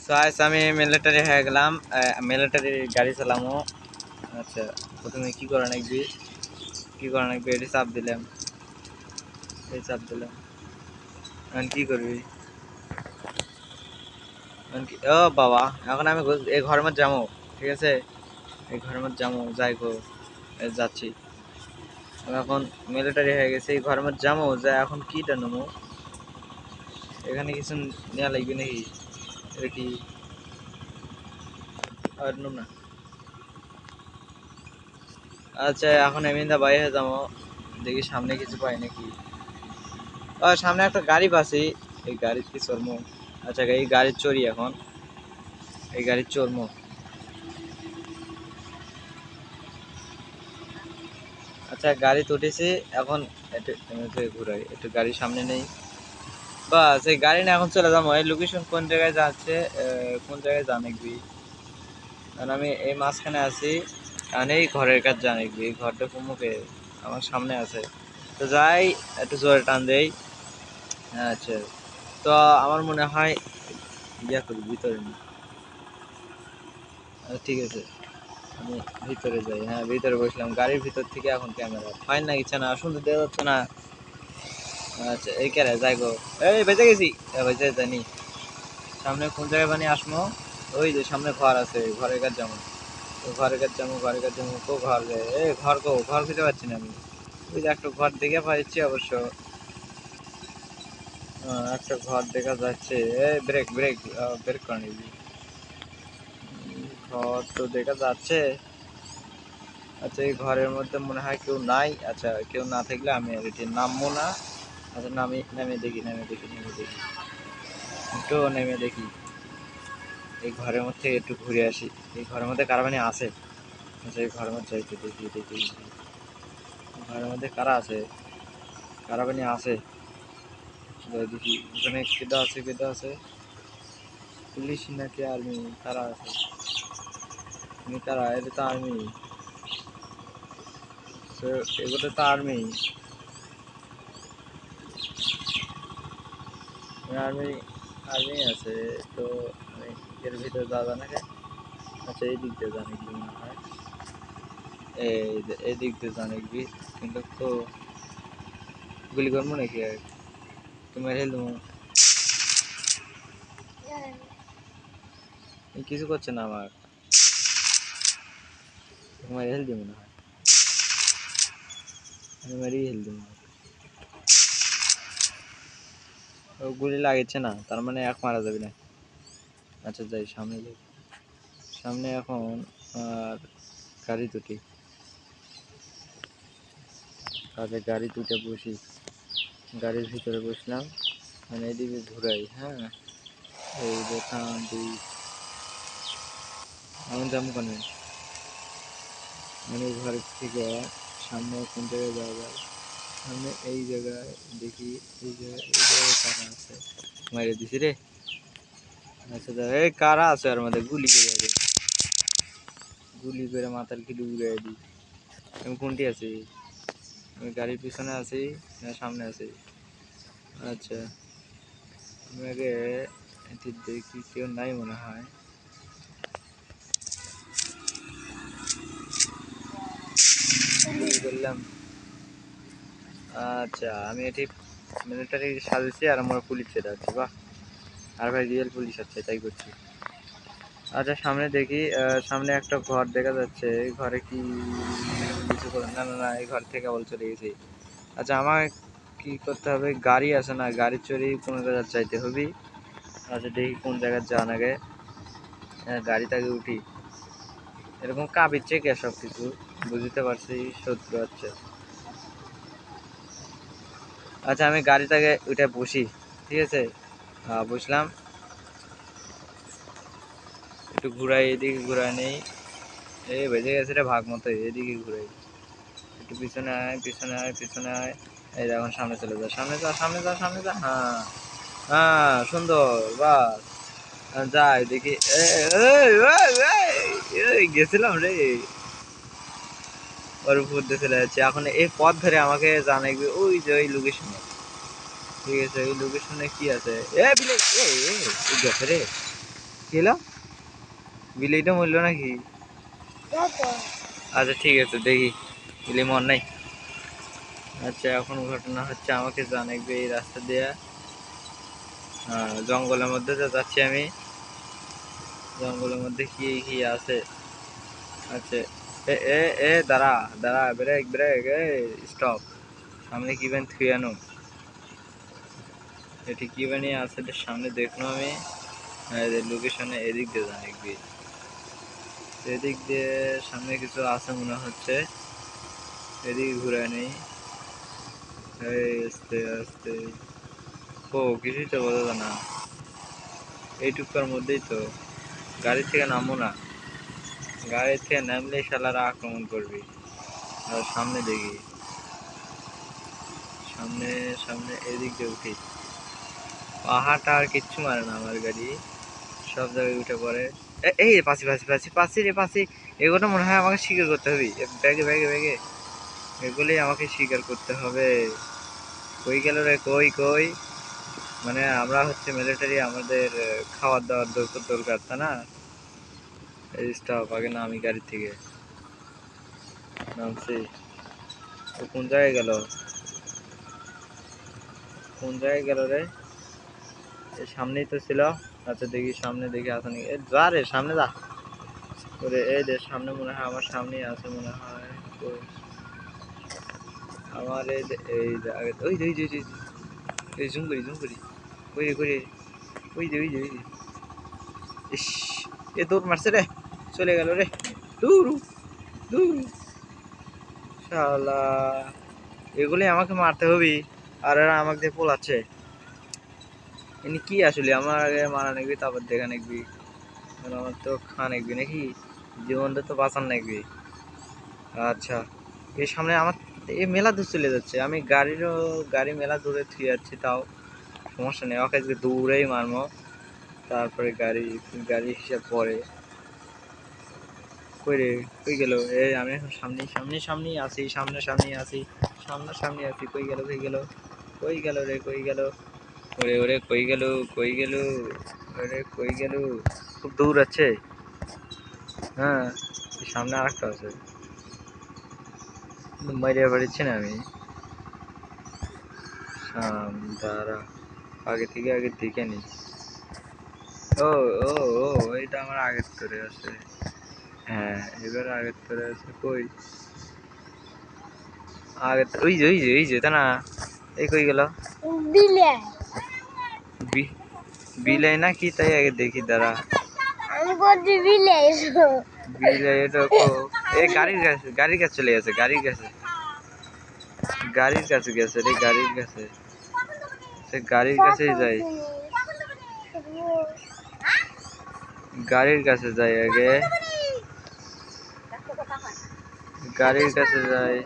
So আজ আমি military হয়ে গেলাম, মিলিটারি গাড়ি চালামো। আচ্ছা, প্রথমে কি করা লাগবে এটি চাপ দিলাম, এখন কি করবি? ও বাবা, এখন আমি এই ঘরের মধ্যে যাবো। ঠিক আছে, এই ঘরের মধ্যে যাবো, যাই গো, যাচ্ছি। আমি এখন মিলিটারি হয়ে গেছে, এই ঘরের মধ্যে যাবো, যা এখন কিটা নেবো? এখানে কিছু নেওয়া লাগবে নাকি? এটা কি আর নেব না? আচ্ছা, এখন আমি বাইরে যাবো, দেখি সামনে কিছু পাই নাকি। সামনে একটা গাড়ি পাচ্ছি, এই গাড়ির কি চড়মো? আচ্ছা, এই গাড়ির চড়ি, এখন এই গাড়ির চড়মো। আচ্ছা, গাড়ি উঠেছি, এখন একটু ঘুরাই, একটু গাড়ির সামনে নেই। বাস, এই গাড়ি না এখন চলে যাবো। এই লোকেশন কোন জায়গায় যাচ্ছে, কোন জায়গায় জানাবি? কারণ আমি এই মাঝখানে আছি, কারণ এই ঘরের কাজ জানাবি। এই ঘরটা কুমুকে আমার সামনে আছে, তো যাই, একটু জোরে টান দেই। আচ্ছা, তো আমার মনে হয় ইয়া করি, ভিতরে নি। ঠিক আছে, আমি ভিতরে যাই। হ্যাঁ, ভিতরে বসলাম, গাড়ির ভিতর থেকে এখন ক্যামেরা ফাইন না কিছু না, সুন্দর দেখা যাচ্ছে না। আচ্ছা, এই ক্যারে যাই গো, এই বেঁচে গেছি, বেঁচে জানি। সামনে কোন জায়গায় বানিয়ে আসবো? ওই যে সামনে ঘর আছে, ঘরের কাজ যেমন, ঘরের কাজ যেমন কো ঘর রে, এই ঘর কো, ঘর খুঁজে পাচ্ছি না আমি। ওই যে একটা ঘর দেখে পাচ্ছি অবশ্য, একটা ঘর দেখা যাচ্ছে। এই ব্রেক ব্রেক ব্রেক করে নিবি, ঘর তো দেখা যাচ্ছে। আচ্ছা, এই ঘরের মধ্যে মনে হয় কেউ নাই। আচ্ছা, কেউ না থাকলে আমি আর এটি নামবো না। আচ্ছা, নেমে দেখি, একটু নেমে দেখি, এই ঘরের মধ্যে একটু ঘুরে আসি। এই ঘরের মধ্যে কারা মানে আছে? আচ্ছা, এই ঘরের মধ্যে যাইতে দেখি ঘরের মধ্যে কারা আছে, কারা মানে আছে, দেখি। ওখানে কেদা আছে, পুলিশ নাকি আর্মি, কারা আছে? কারা? এটা তো আর্মি, এগুলো তো আর্মি, আর্মি আর্মি আছে। তো আমি এর ভিতরে যাওয়া নাকি? আচ্ছা, এই দিক দিয়ে জানি কি মনে হয়, এই দিক দিয়ে জানি কি, কিন্তু তো গুলি করবো নাকি? আর তোমার হেল দেবো, কিছু করছে না আমার, তোমার হেল দিব মনে হয়, আমি মারি হেল দেবো। ও গুলি লাগছে না, তার মানে এক মারা যাবে না। আচ্ছা, যাই সামনে, যাই সামনে এখন। আর গাড়ি দুটি, তাহলে গাড়ি দুটো বসি, গাড়ির ভিতরে বসলাম, মানে এদিকে ঘুরাই। হ্যাঁ, এই দেখান দুই, এমন যেমন কেন, মানে ঘরের থেকে সামনে কোন জায়গায় যাওয়া যায়? সামনে এই জায়গায় দেখি, এই জায়গায় কারা আছে, মারিয়ে দিছি রে। আচ্ছা, এই কারা আছে আর মধ্যে গুলি করে মাথার কিলু উড়াই দিই। আমি কোনটি আছি? আমি গাড়ির পিছনে আছি না সামনে আছি? আচ্ছা, আমি আগে এটি দেখি, কেউ নাই মনে হয়। বললাম, আচ্ছা, আমি এটি মিলিটারি সাজেছি আর আমরা পুলিশে যাচ্ছি। বাহ, আর ভাই রিয়েল পুলিশ আছে, তাই করছি। আচ্ছা, সামনে দেখি, সামনে একটা ঘর দেখা যাচ্ছে। এই ঘরে কি কিছু করে? না না না, এই ঘর থেকে বল চলে গেছি। আচ্ছা, আমার কি করতে হবে? গাড়ি আছে না, গাড়ি চড়ি কোনো জায়গায় চাইতে হবে। আচ্ছা, দেখি কোন জায়গায় যান আগে, গাড়িটাকে উঠি। এরকম কাঁপিচ্ছে কে সব কিছু, বুঝতে পারছি শত্রু। আচ্ছা আচ্ছা, আমি গাড়িটাকে উঠে বসি। ঠিক আছে, বসলাম, একটু ঘুরাই, এদিকে ঘুরাই নেই। এই বেজে গেছে রে ভাগ মতো, এদিকে ঘুরাই, একটু পিছনে আয়, পিছনে আয়। এই এখন সামনে চলে যা, সামনে যা। হ্যাঁ হ্যাঁ, সুন্দর, বাস। যাই দেখি, গেছিলাম রে, ওর উপর দিয়ে চলে যাচ্ছে। এখন এই পথ ধরে আমাকে জানাইবে ওই যে ওই লোকেশনে। ঠিক আছে, ওই লোকেশনে কি আছে? গেছে রে, কি হলো? বিলেইটা মরলো নাকি? আচ্ছা ঠিক আছে, দেখি বিলে মর নাই। আচ্ছা এখন ঘটনা হচ্ছে, আমাকে জানাইবে এই রাস্তা দিয়ে জঙ্গলের মধ্যে তো যাচ্ছি আমি। জঙ্গলের মধ্যে কি কি আছে? আচ্ছা এ এ এ দাঁড়া দাঁড়া, ব্রেক ব্রেক, এ স্টপ। সামনে কি বান থুই আনো, এটি কি বানিয়ে আছে এটার সামনে দেখলো আমি। লোকেশনে এদিক দিয়ে জানাইবি, এদিক দিয়ে সামনে কিছু আছে মনে হচ্ছে, এদিকে ঘুরে নেই। এই আস্তে আস্তে, ও কিছুই তো বোঝা যায় না। এইটুকার মধ্যেই তো, গাড়ি থেকে নামো না, গাড়ি থেকে নামলে শালারা আক্রমণ করবি। আর সামনে দেখি, সামনে সামনে এদিক দিয়ে উঠি, পাহাড়টা আর কিচ্ছু মারে না আমার গাড়ি, সব জায়গায় উঠে পড়ে। এই পাশি পাশি পাশি পাশি রে পাশি, এগুলো মনে হয় আমাকে স্বীকার করতে হবে, ব্যাগে ব্যাগে ব্যাগে এগুলোই আমাকে স্বীকার করতে হবে। কই গেল রে, কই কই? মানে আমরা হচ্ছে মিলিটারি, আমাদের খাওয়ার দাওয়ার দরকার তা না। এই স্টপ, আগে নামি গাড়ি থেকে, নামছি। ও কোন জায়গায় গেল, কোন জায়গায় গেল রে? এই সামনেই তো ছিল। আচ্ছা দেখি সামনে, দেখি আছে নাকি। এ যা রে, সামনে যা। ওরে এই দে সামনে, মনে হয় আমার সামনেই আছে মনে হয়। কই? আমার এই যে আগে, ওই যে ওই যে ওই যে, এই জুম করি জুম করি, ওই রে কই রে, ওই যে ওই যে ওই যে। ইস, এ দৌড় মারছে রে, চলে গেল রে, দূর দূর। শালা, এগুলি আমাকে মারতে হবে, আর এরা আমাকে দিয়ে পোলাচ্ছে। ইনি কি আসলে আমার আগে মারা নাকবি, তারপর দেখা নাকবি, আমার তো খা নাকবি নাকি, জীবনটা তো বাঁচান নাকবি। আচ্ছা এই সামনে আমার এই মেলা দূর চলে যাচ্ছে, আমি গাড়ি মেলা দূরে থুয়ে যাচ্ছি, তাও সমস্যা নেই, ওকে আজকে দূরেই মারমো, তারপরে গাড়ি গাড়ি হিসাব পরে। কই রে, কই গেল? এই আমি এখন সামনে সামনে সামনেই আছি, সামনে সামনেই আছি, সামনে সামনে আছি। কই গেল, কই গেল, কই গেল রে, কই গেল? ওরে ওরে কই গেল, কই গেল, ওরে কই গেল? খুব দূর আছে। হ্যাঁ সামনে আরেকটা আছে, কিন্তু মাইরিয়া পারছি না আমি। দাঁড়া, আগে থেকে আগে দেখে নি। ও ও ও, এটা আমার আগের তোরে আছে। হ্যাঁ এবার আগের তোরে আছে। কই আগে, ওই যে ওই যে ওই যে, তা না। এই কই গেল? বিলে বিলাই না কি, তাই আগে দেখি, দাঁড়া। আমি বলছি বিলে বিলাই এটা এই গাড়ির কাছে, গাড়ির কাছে চলে গেছে, গাড়ির কাছে, গাড়ির কাছে গেছে রে, গাড়ির কাছে, সে গাড়ির কাছেই যাই, গাড়ির কাছে যাই আগে, গাড়ির কাছে যাই।